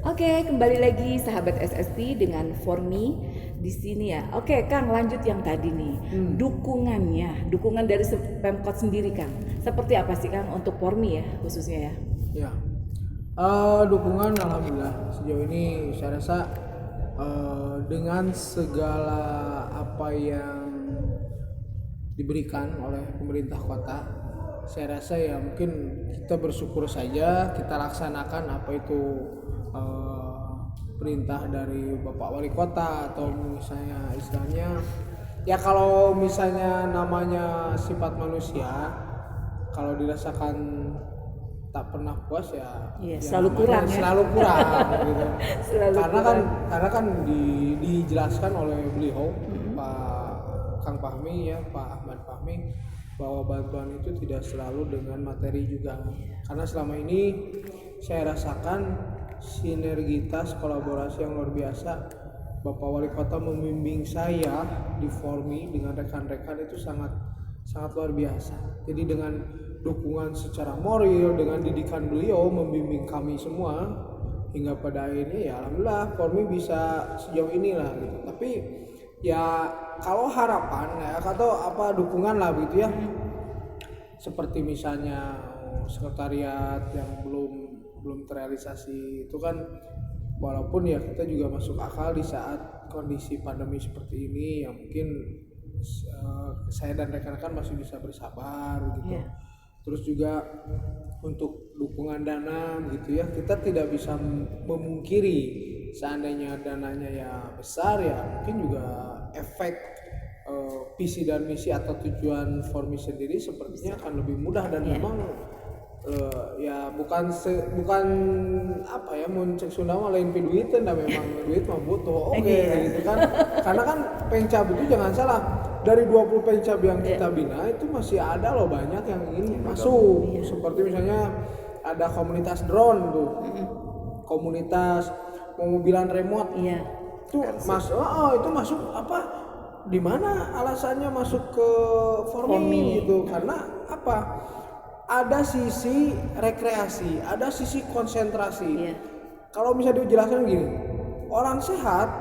Oke, kembali lagi sahabat SST dengan Formi di sini ya. Oke, Kang, lanjut yang tadi nih. Dukungan dari Pemkot sendiri, Kang. Seperti apa sih, Kang, untuk Formi ya khususnya ya? Ya, dukungan alhamdulillah sejauh ini saya rasa dengan segala apa yang diberikan oleh pemerintah kota, saya rasa ya mungkin kita bersyukur saja, kita laksanakan apa itu perintah dari Bapak Wali Kota atau misalnya istilahnya ya kalau misalnya namanya sifat manusia kalau dirasakan tak pernah puas ya, Iya, ya selalu kurang ya. selalu kurang gitu. Selalu kurang. karena kan dijelaskan oleh beliau Pak Kang Fahmi ya, Pak Ahmad Fahmi, bahwa bantuan itu tidak selalu dengan materi juga. Karena selama ini saya rasakan sinergitas kolaborasi yang luar biasa. Bapak Wali Kota membimbing saya di Formi dengan rekan-rekan itu sangat luar biasa. Jadi dengan dukungan secara moral, dengan didikan beliau membimbing kami semua hingga pada akhirnya ya alhamdulillah Formi bisa sejauh inilah gitu. Tapi ya kalau harapan ya atau apa dukungan lah begitu ya, seperti misalnya sekretariat yang belum terrealisasi itu kan, walaupun ya kita juga masuk akal di saat kondisi pandemi seperti ini yang mungkin saya dan rekan-rekan masih bisa bersabar gitu. Terus juga untuk dukungan dana gitu ya, kita tidak bisa memungkiri seandainya dananya ya besar ya mungkin juga efek visi dan misi atau tujuan Formi sendiri sepertinya akan lebih mudah dan memang ya bukan apa ya muncul Sunda mah lain duitan dan memang duit mah butuh gitu kan. Karena kan pencab itu jangan salah, dari 20 pencab yang kita bina itu masih ada loh banyak yang ingin masuk. Seperti misalnya ada komunitas drone tuh, komunitas mobilan remote itu itu masuk apa, di mana alasannya masuk ke Formi gitu, karena apa, ada sisi rekreasi, ada sisi konsentrasi. Kalau misalnya dijelaskan gini, orang sehat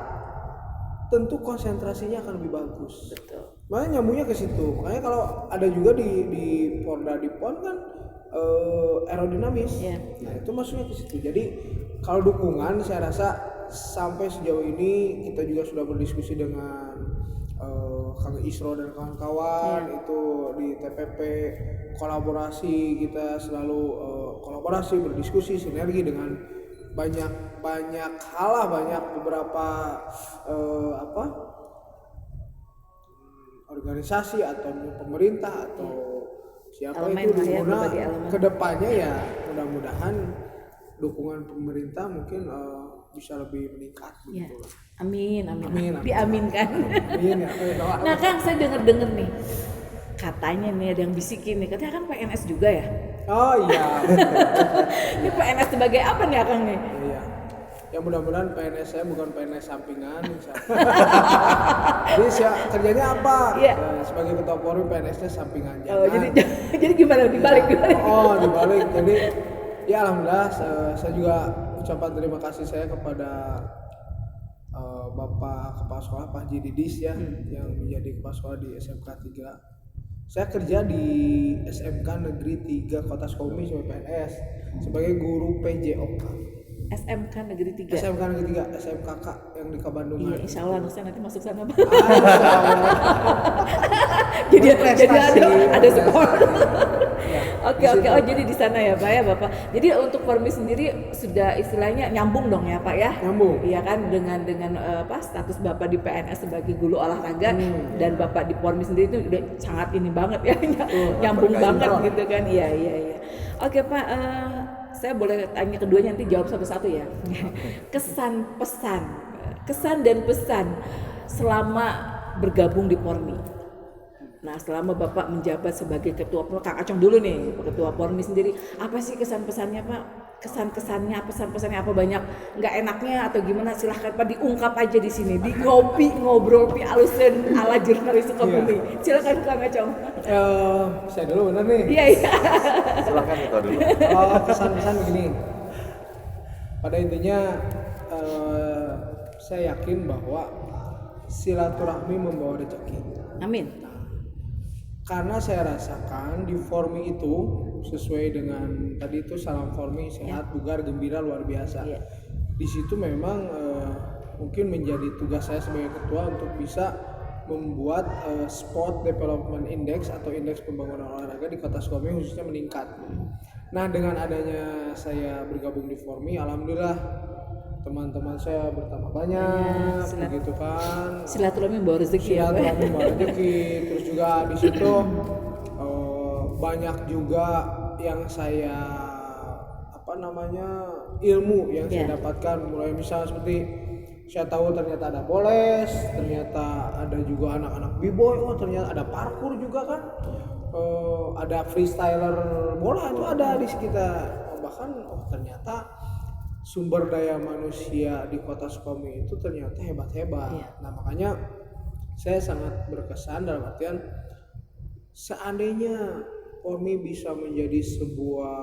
tentu konsentrasinya akan lebih bagus. Betul. Makanya nyambungnya ke situ. Makanya kalau ada juga di Porda di PON kan aerodinamis. Nah itu masuknya ke situ. Jadi kalau dukungan saya rasa sampai sejauh ini kita juga sudah berdiskusi dengan Kang Isro dan kawan-kawan itu di TPP, kolaborasi, kita selalu kolaborasi, berdiskusi, sinergi dengan banyak hal lah, banyak beberapa organisasi atau pemerintah atau siapa elemen itu guna kedepannya ya mudah-mudahan dukungan pemerintah mungkin bisa lebih meningkat gitu. Amin. Diaminkan. Amin ya. Nah Kang, saya dengar nih katanya nih ada yang bisikin nih, katanya kan PNS juga ya? Oh iya. Ini PNS sebagai apa nih Kang nih? Iya. Ya mudah-mudahan PNS saya bukan PNS sampingan. Jadi kerjanya apa? Sebagai ketua Polri PNS-nya sampingan. Jadi gimana dibalik? Dibalik. Jadi ya alhamdulillah saya juga ucapan terima kasih saya kepada Bapak Kepala Sekolah Pak Haji Didis ya, yang menjadi Kepala Sekolah di SMK 3. Saya kerja di SMK Negeri 3 Kota Sukabumi sebagai PNS, sebagai guru PJOK. SMK Negeri 3. SMK Negeri 3, SMKK yang di Kabandungan. Iya, insya Allah saya nanti masuk sana. Jadi ada sekolah. Oke, oh jadi di sana ya Pak ya Bapak. Jadi untuk Formi sendiri sudah istilahnya nyambung dong ya Pak ya? Nyambung. Iya kan dengan status Bapak di PNS sebagai guru olahraga dan Bapak di Formi sendiri itu udah sangat ini banget ya, nyambung banget gitu kan. Iya. Oke Pak, saya boleh tanya keduanya, nanti jawab satu-satu ya. Kesan dan pesan selama bergabung di Formi. Nah selama Bapak menjabat sebagai ketua, Kang Acong dulu nih, ketua Formi sendiri, apa sih kesan-pesannya Pak? Kesan-kesannya, pesan-pesannya apa, banyak nggak enaknya atau gimana? Silahkan Pak diungkap aja di sini, di ngobrol alusin ala jurnalis Sukabumi. Silahkan Kang Acong. Saya dulu benar nih. Iya. Silahkan ketua dulu. Kesan-pesan begini. pada intinya saya yakin bahwa silaturahmi membawa rezeki. Amin. Karena saya rasakan di Formi itu sesuai dengan tadi itu salam Formi, sehat, bugar, gembira, luar biasa. Iya. Di situ memang mungkin menjadi tugas saya sebagai ketua untuk bisa membuat Sport Development Index atau indeks pembangunan olahraga di Kota Sukabumi khususnya meningkat. Nah, dengan adanya saya bergabung di Formi, alhamdulillah teman-teman saya bertambah banyak, begitu kan. Silaturahmi membawa rezeki ya, Pak. Silaturahmi membawa rezeki. Terus juga di situ banyak juga yang saya ilmu yang saya dapatkan, mulai misalnya seperti saya tahu ternyata ada boles, ternyata ada juga anak-anak b-boy, ternyata ada parkour juga kan, ada freestyler bola itu ada di sekitar, bahkan ternyata sumber daya manusia di Kota Sukabumi itu ternyata hebat-hebat. Nah, makanya saya sangat berkesan dalam artian seandainya Formi bisa menjadi sebuah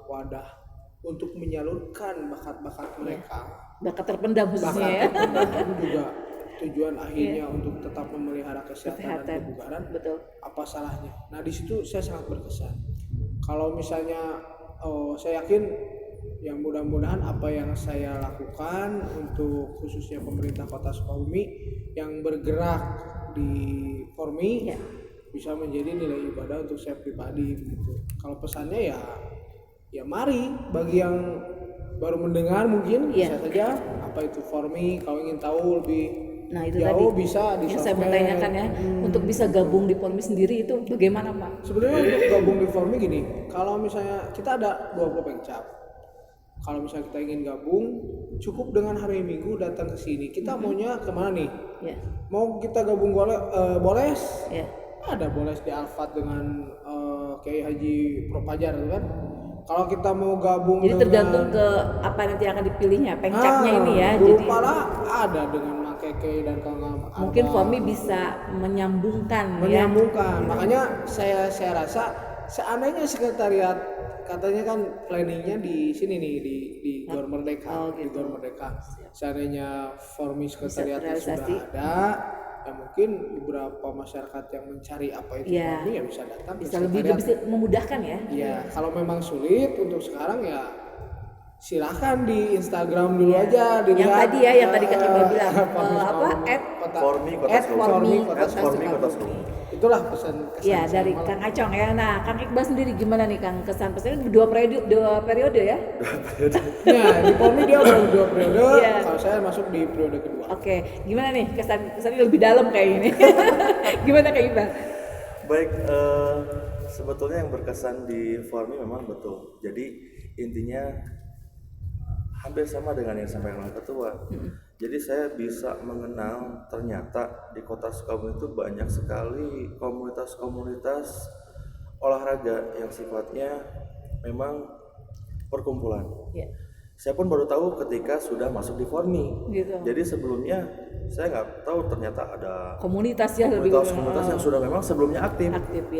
wadah untuk menyalurkan bakat-bakat mereka, bakat terpendam khususnya ya. Itu juga tujuan akhirnya untuk tetap memelihara kesehatan dan kebugaran. Betul. Apa salahnya? Nah, di situ saya sangat berkesan. Kalau misalnya saya yakin yang mudah-mudahan apa yang saya lakukan untuk khususnya pemerintah Kota Sukabumi yang bergerak di Formi bisa menjadi nilai ibadah untuk saya pribadi gitu. Kalau pesannya ya mari bagi yang baru mendengar mungkin bisa saja apa itu Formi, kalau ingin tahu lebih itu jauh tadi bisa di yang saya mau tanyakan ya, untuk bisa gabung di Formi sendiri itu bagaimana, Pak? Sebenarnya untuk gabung di Formi gini, kalau misalnya kita ada 20 pengcap, kalau misalnya kita ingin gabung cukup dengan hari Minggu datang ke sini. Kita maunya kemana nih? Mau kita gabung boles? Ada boles di Alfat dengan Kiai Haji Propajar kan. Kalau kita mau gabung jadi tergantung ke apa nanti akan dipilihnya pengcapnya ini ya. Jadi pala ada dengan Makeke dan kawan-kawan. Mungkin Formi bisa menyambungkan. Makanya saya rasa seandainya sekretariat katanya kan planningnya di sini nih di Gor Merdeka, di Gor Merdeka. Seandainya Formi sekretariatnya sudah ada, ya mungkin beberapa masyarakat yang mencari apa itu Formi ya bisa datang bisa lebih memudahkan ya. Iya, kalau memang sulit untuk sekarang ya silahkan di Instagram dulu aja dilihat. Yang tadi Kak Iqbal bilang Formi Kota Sukabumi. Itulah pesan dari Kang Acong ya. Nah, Kang Iqbal sendiri gimana nih Kang, kesan pesannya dua periode ya? Ya, di Formi dia udah 2 periode, kalau saya masuk di periode kedua. Oke, gimana nih kesannya lebih dalam kayak gini? Gimana Kang Iqbal? Baik, sebetulnya yang berkesan di Formi memang betul. Jadi intinya hampir sama dengan yang disampaikan oleh ketua. Jadi saya bisa mengenal ternyata di Kota Sukabumi itu banyak sekali komunitas-komunitas olahraga yang sifatnya memang perkumpulan. Saya pun baru tahu ketika sudah masuk di Formi. Jadi sebelumnya saya nggak tahu ternyata ada komunitas yang sudah memang sebelumnya aktif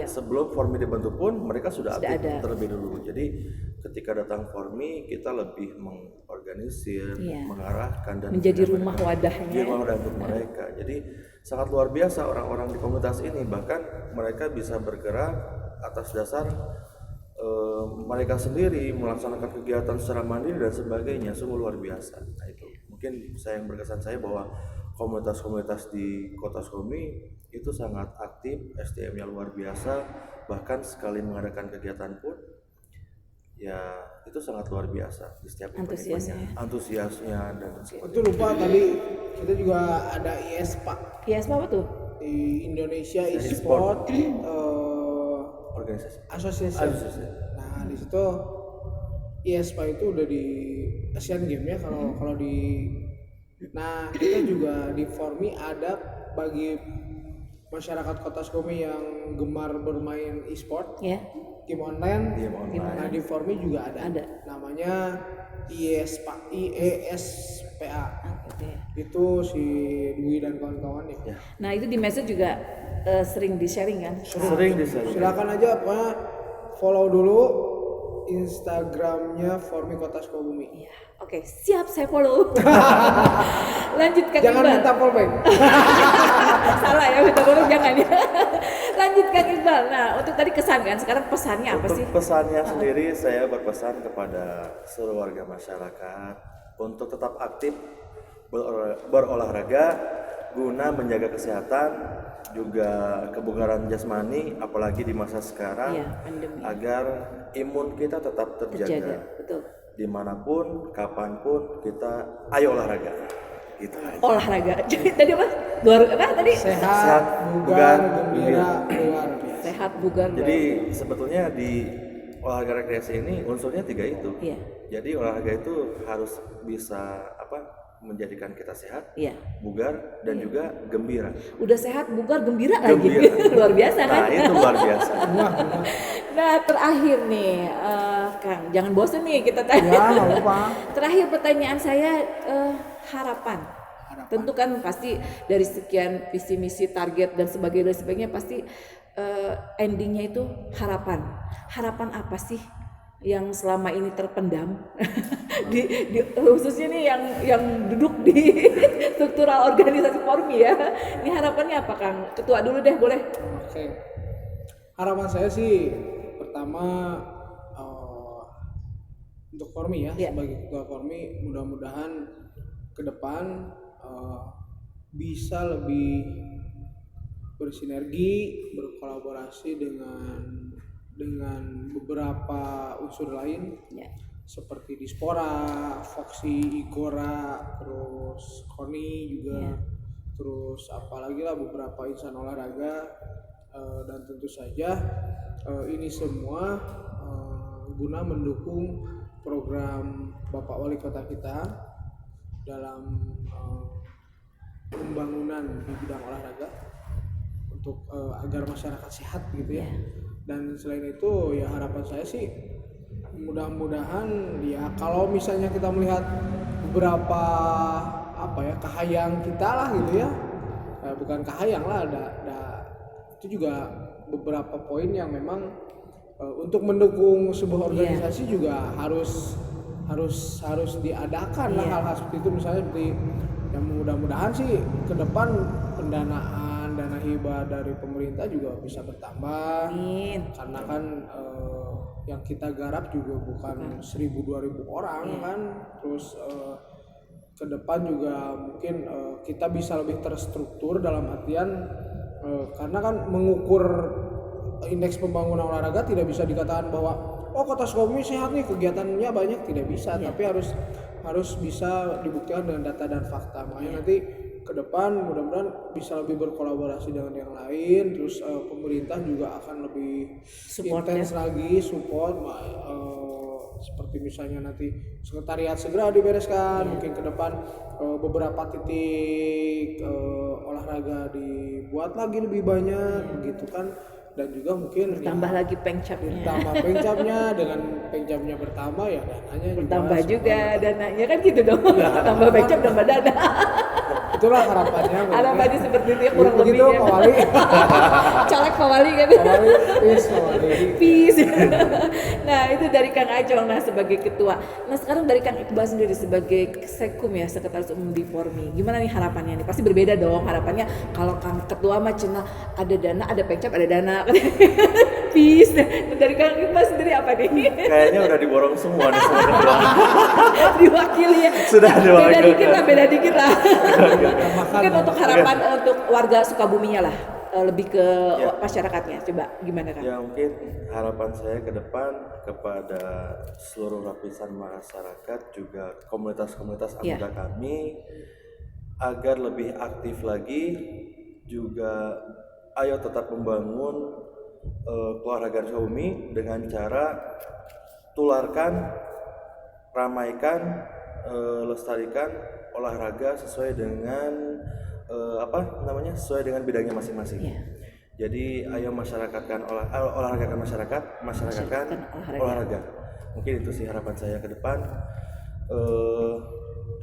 sebelum Formi dibentuk pun mereka sudah aktif terlebih dulu. Jadi ketika datang Formi kita lebih mengorganisir, mengarahkan dan menjadi rumah wadahnya untuk mereka. Jadi sangat luar biasa orang-orang di komunitas ini, bahkan mereka bisa bergerak atas dasar mereka sendiri melaksanakan kegiatan secara mandiri dan sebagainya, sungguh luar biasa. Nah itu mungkin yang berkesan saya bahwa komunitas-komunitas di Kota Sukabumi itu sangat aktif, SDM-nya luar biasa, bahkan sekali mengadakan kegiatan pun ya itu sangat luar biasa di setiap antusiasnya dan itu lupa tadi kita juga ada IS Pak. IS apa tuh? Di Indonesia e-sport organisasi asosiasi. Nah di situ ISPA itu udah di Asian Games ya kalau di. Nah kita juga di Formi ada bagi masyarakat Kota Sukabumi yang gemar bermain e-sport, game online. Nah di Formi juga ada. Namanya IESPA. Itu si Dwi dan kawan-kawan ya. Nah itu di medsos juga sering di-sharing kan? Sering di-sharing. Silakan aja follow dulu Instagramnya Formi Kota Sukabumi. Oke, siap saya follow. Lanjut Kang Jangan Iqbal. minta fallback. Salah ya, minta follow jangan ya. Lanjut Kang Iqbal. Nah, untuk tadi kesan kan, sekarang pesannya apa sih? Untuk pesannya sendiri, saya berpesan kepada seluruh warga masyarakat untuk tetap aktif berolahraga guna menjaga kesehatan, juga kebugaran jasmani, apalagi di masa sekarang, Iya, pandemi. agar imun kita tetap terjaga. Betul. Dimanapun, kapanpun, kita ayo olahraga. Gitu aja. Olahraga. Jadi tadi apa? Apa tadi? Sehat, bugar, gembira, luar biasa. Sehat, bugar. Jadi sebetulnya di olahraga rekreasi ini unsurnya 3 itu. Iya. Jadi olahraga itu harus bisa menjadikan kita sehat, Iya. bugar, dan juga gembira. Udah sehat, bugar, gembira lagi. Gembira. Luar biasa kan? Nah itu luar biasa. Nah, terakhir nih, Kang, jangan bosen nih kita tanya. Ya, nggak apa-apa. Terakhir pertanyaan saya, harapan. Tentu kan pasti dari sekian visi misi, target dan sebagainya pasti endingnya itu harapan. Harapan apa sih yang selama ini terpendam khususnya nih yang duduk di struktural organisasi Formi ya. Ini harapannya apa Kang? Ketua dulu deh boleh. Oke. Harapan saya sih pertama untuk Formi ya, Iya. sebagai ketua Formi, mudah-mudahan ke depan bisa lebih bersinergi, berkolaborasi dengan beberapa unsur lain Ya. seperti Dispora, Foxy, Igora, terus Koni juga, Ya. terus apalagi lah beberapa insan olahraga, dan tentu saja ini semua guna mendukung program Bapak Wali Kota kita dalam pembangunan di bidang olahraga untuk agar masyarakat sehat gitu ya. Dan selain itu ya harapan saya sih mudah-mudahan ya kalau misalnya kita melihat beberapa kahayang kita lah gitu ya, bukan kahayang lah, ada itu juga beberapa poin yang memang untuk mendukung sebuah organisasi juga harus diadakan lah hal-hal seperti itu, misalnya seperti yang mudah-mudahan sih ke depan pendanaan dana hibah dari pemerintah juga bisa bertambah. Amin. Karena kan yang kita garap juga bukan 1.000-2.000 orang kan, terus ke depan juga mungkin kita bisa lebih terstruktur dalam artian karena kan mengukur indeks pembangunan olahraga tidak bisa dikatakan bahwa Kota Sukabumi sehat nih, kegiatannya banyak, tidak bisa, tapi harus bisa dibuktikan dengan data dan fakta. Makanya nanti ke depan mudah-mudahan bisa lebih berkolaborasi dengan yang lain, terus pemerintah juga akan lebih intens lagi support, seperti misalnya nanti sekretariat segera dibereskan, mungkin ke depan beberapa titik olahraga dibuat lagi lebih banyak begitu kan, dan juga mungkin Tambah lagi pengcapnya. ditambah pengcapnya, dengan pengcapnya bertambah ya dananya Bertambah juga dananya kan gitu dong. Tambah pengcap, tambah dana. itulah harapannya. Harapannya seperti itu ya kurang begitu lebihnya. Pak Wali. Colek Pak Wali kan. Pak Wali, peace Pak Wali. Peace. Nah itu dari Kang Ajong sebagai ketua. Nah sekarang dari Kang Iqbal sendiri sebagai sekum ya, sekretaris umum di Formi. Gimana nih harapannya nih? Pasti berbeda dong harapannya. Kalau Kang ketua mah cina ada dana, ada pengcap, ada dana. Peace. Nah, dari Kang Iqbal sendiri apa nih? Kayaknya udah diborong semua nih sama ketua. Diwakili ya. Sudah diwakili. Beda dikit lah. Mungkin untuk harapan untuk warga Sukabuminya lah, lebih ke masyarakatnya. Coba gimana Kang? Ya mungkin harapan saya ke depan kepada seluruh lapisan masyarakat, juga komunitas-komunitas anggota kami, agar lebih aktif lagi, juga ayo tetap membangun keolahragaan Sukabumi dengan cara tularkan, ramaikan, lestarikan olahraga sesuai dengan sesuai dengan bidangnya masing-masing. Jadi ayo masyarakatkan olahragakan masyarakatkan olahraga. Mungkin itu sih harapan saya ke depan.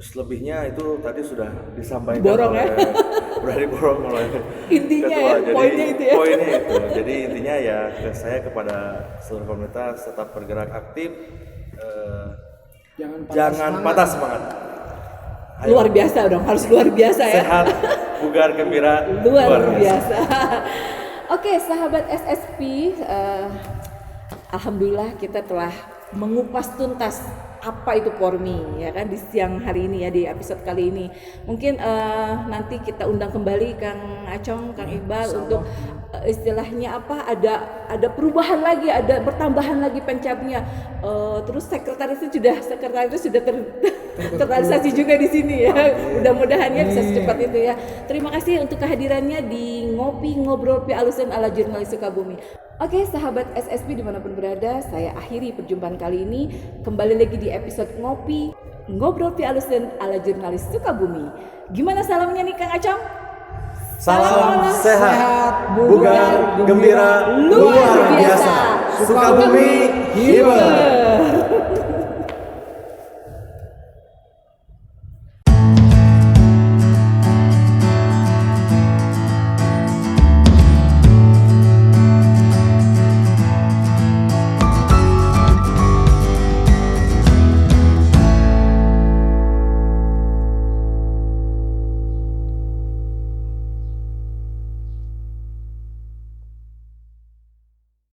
Selebihnya itu tadi sudah disampaikan Diborong udah diborong oleh Intinya ketua. ya, poinnya itu ya. Poinnya itu. Jadi intinya ya saya kepada seluruh komunitas tetap bergerak aktif, Jangan patah semangat. Ayo. Luar biasa dong, harus luar biasa ya. Sehat, bugar, gembira, Luar biasa. Oke, sahabat SSP, alhamdulillah kita telah mengupas tuntas apa itu Pormi ya kan di siang hari ini ya, di episode kali ini. Mungkin nanti kita undang kembali Kang Acong, Kang Iqbal untuk istilahnya apa, ada perubahan lagi, ada bertambahan lagi pencapnya. Terus sekretaris sudah terrealisasi juga di sini ya. Mudah-mudahan ya bisa secepat itu ya. Terima kasih untuk kehadirannya di Ngopi Ngobrol Pi Alusen ala Jurnalis Sukabumi. Oke, sahabat SSP dimanapun berada, saya akhiri perjumpaan kali ini. Kembali lagi di episode Ngopi Ngobrol Pi Alusen ala Jurnalis Sukabumi. Gimana salamnya nih Kang Acong? Salam sehat, bugar, gembira, luar biasa. Sukabumi, hidup.